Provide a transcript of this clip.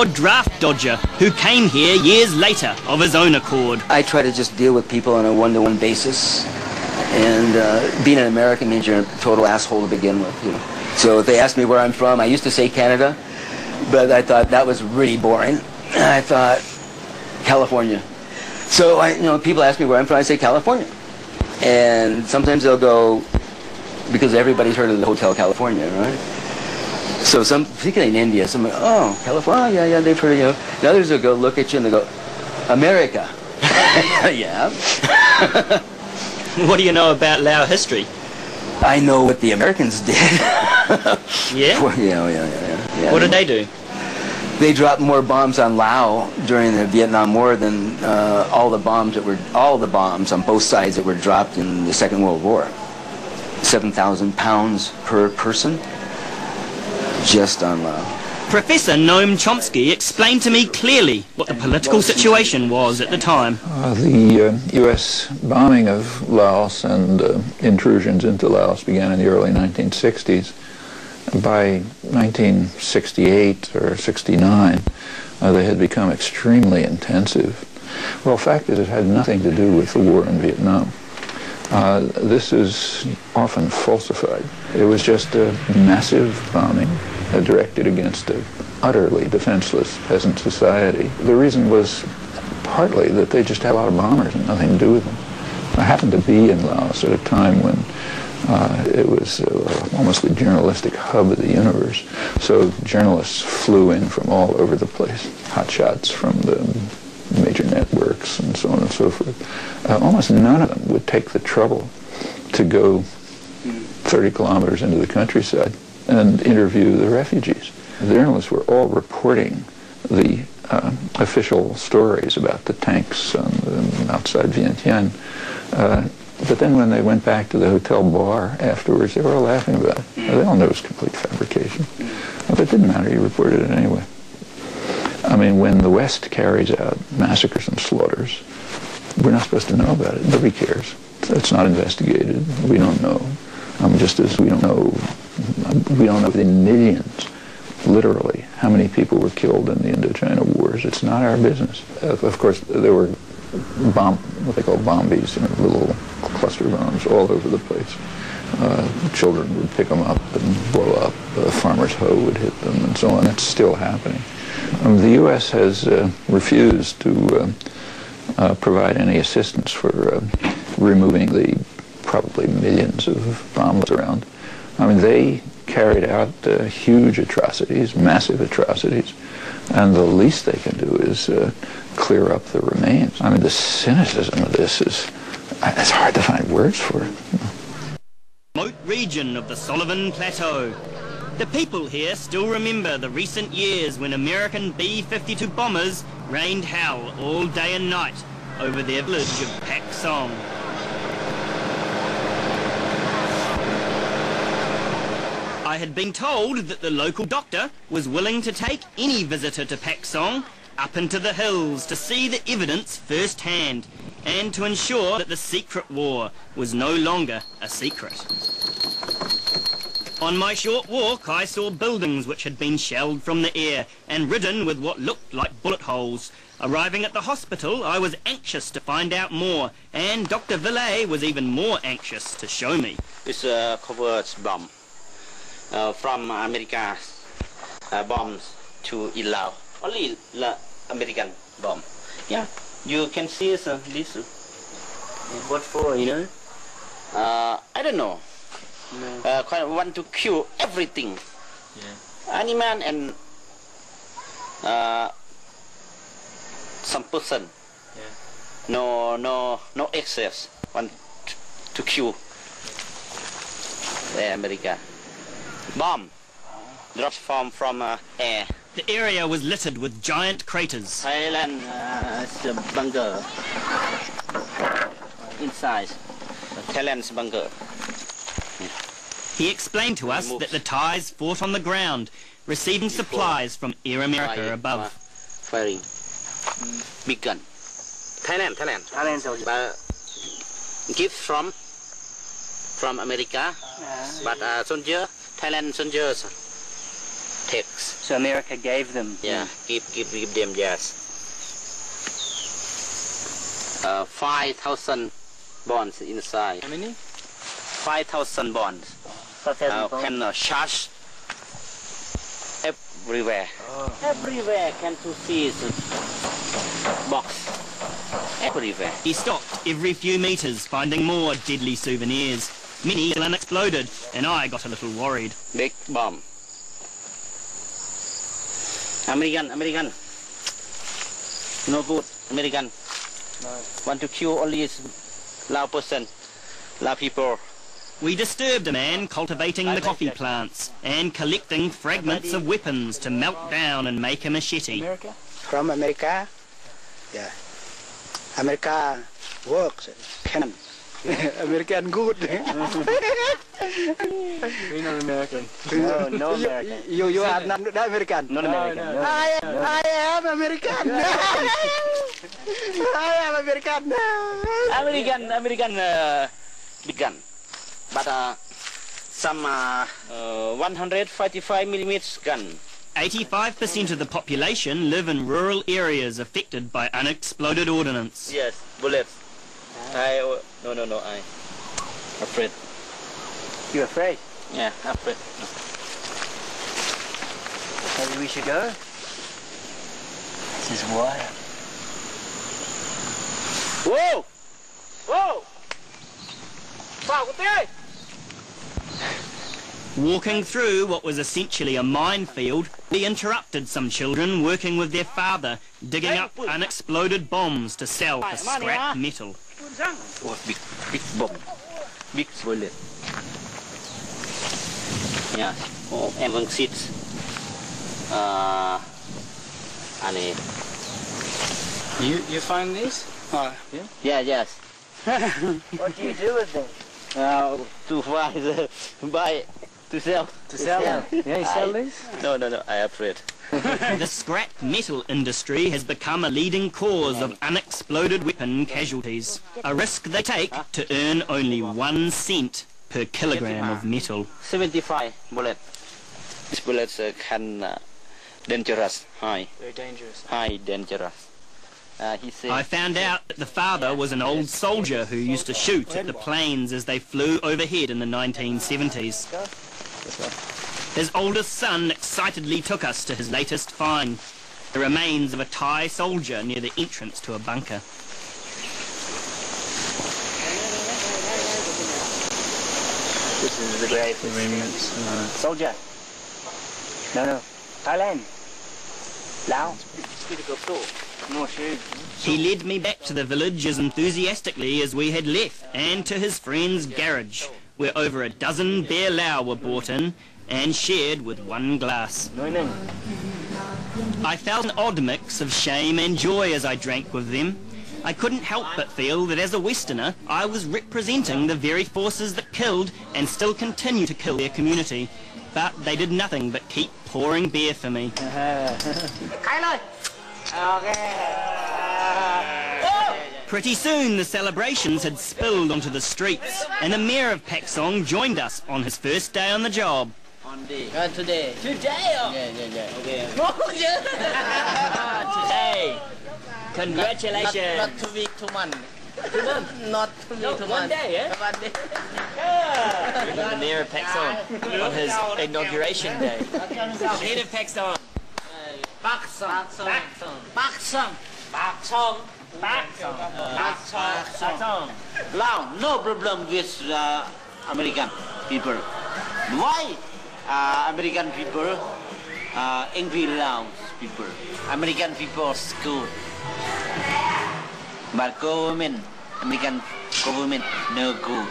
draft dodger who came here years later of his own accord. I try to just deal with people on a one-to-one basis, and being an American means you're a total asshole to begin with, you know. So if they ask me where I'm from, I used to say Canada, but I thought that was really boring. I thought California. So people ask me where I'm from, I say California. And sometimes they'll go, because everybody's heard of the Hotel California, right? So particularly in India, some, oh, California, yeah, they've heard of you. And others will go look at you and they go, America. Yeah. What do you know about Lao history? I know what the Americans did. Yeah? Yeah. What did they do? They dropped more bombs on Laos during the Vietnam War than all the bombs on both sides that were dropped in the Second World War. 7,000 pounds per person, just on Laos. Professor Noam Chomsky explained to me clearly what the political situation was at the time. The U.S. bombing of Laos and intrusions into Laos began in the early 1960s. By 1968 or 69, they had become extremely intensive. Well, the fact is it had nothing to do with the war in Vietnam. This is often falsified. It was just a massive bombing directed against an utterly defenseless peasant society. The reason was partly that they just had a lot of bombers and nothing to do with them. I happened to be in Laos at a time when it was almost the journalistic hub of the universe. So journalists flew in from all over the place, hotshots from the major networks and so on and so forth. Almost none of them would take the trouble to go 30 kilometers into the countryside and interview the refugees. The journalists were all reporting the official stories about the tanks outside Vientiane. But then when they went back to the hotel bar afterwards, they were all laughing about it. They all knew it was complete fabrication. But it didn't matter, you reported it anyway. I mean, when the West carries out massacres and slaughters, we're not supposed to know about it. Nobody cares. It's not investigated. We don't know. Just as we don't know in millions, literally, how many people were killed in the Indochina Wars. It's not our business. Of course, there were what they call bombies, little cluster bombs all over the place. Children would pick them up and blow up. A farmer's hoe would hit them and so on. It's still happening. The U.S. has refused to provide any assistance for removing the probably millions of bombs around. I mean, they carried out huge atrocities, massive atrocities, and the least they can do is clear up the remains. I mean, the cynicism of this it's hard to find words for it. Remote region of the Sullivan Plateau. The people here still remember the recent years when American B-52 bombers rained hell all day and night over their village of Pak Song. I had been told that the local doctor was willing to take any visitor to Pak Song up into the hills to see the evidence firsthand and to ensure that the secret war was no longer a secret. On my short walk, I saw buildings which had been shelled from the air and ridden with what looked like bullet holes. Arriving at the hospital, I was anxious to find out more, and Dr. Villet was even more anxious to show me. It's a covered bomb from America, bombs to Laos. Only the American bomb. Yeah, you can see this. What for, you know? I don't know. No. I want to kill everything. Yeah. Animal and some person. Yeah. No excess. Want to kill the America. Bomb drops from air. The area was littered with giant craters. Thailand is a bunker inside. Thailand's bunker. He explained to us that the Thais fought on the ground, receiving supplies from Air America above. Firing. Big gun. Thailand. Gift from America, but soldier, Thailand soldiers takes. So America gave them? Yeah, give them, yes. 5,000 bonds inside. How many? 5,000 bonds. Can charge everywhere. Everywhere can to see the box. Everywhere. He stopped every few meters, finding more deadly souvenirs. Many still unexploded, and I got a little worried. Big bomb. American. No good. American. No. Want to kill only Lao person, Lao people. We disturbed a man cultivating the coffee plants and collecting fragments of weapons to melt down and make a machete. America? From America? Yeah. America works. Can American good. We're not American. No American. You are not American. Not American. No. I am American. I am American. American big gun, but some 155 millimeters gun. 85% of the population live in rural areas affected by unexploded ordnance. Yes, bullets. No, I afraid. You afraid? Yeah, afraid. Maybe we should go? This is wild. Whoa! Whoa! Walking through what was essentially a minefield, we interrupted some children working with their father, digging up unexploded bombs to sell for scrap metal. Oh, big bomb. Big bullet. Yeah. Oh, and seeds. You find these? Yeah, yes. What do you do with them? To buy, to sell. To sell them? Yeah, you sell these? No, I afraid. The scrap metal industry has become a leading cause of unexploded weapon casualties, a risk they take to earn only 1 cent per kilogram of metal. 75 bullet. These bullets can dangerous, high. Very dangerous. High dangerous. He said, I found out that the father was an old soldier who used to shoot at the planes as they flew overhead in the 1970s. His oldest son excitedly took us to his latest find, the remains of a Thai soldier near the entrance to a bunker. This is the grave. Soldier. No. Thailand. Laos. He led me back to the village as enthusiastically as we had left, and to his friend's garage, where over a dozen beer lao were brought in and shared with 1 glass. I felt an odd mix of shame and joy as I drank with them. I couldn't help but feel that as a Westerner, I was representing the very forces that killed and still continue to kill their community. But they did nothing but keep pouring beer for me. Pretty soon the celebrations had spilled onto the streets, and the mayor of Pak Song joined us on his first day on the job. Today. Today? Okay. Today. Congratulations. Not 2 weeks, 2 months. 2 months? Not 2 weeks, 2 months. 1 day, eh? 1 day. The mayor of Pak Song on his inauguration day. The head of Pak Song. Pak Song. Lao, no problem with American people. Why American people angry Laos people? American people is good, but government, American government no good.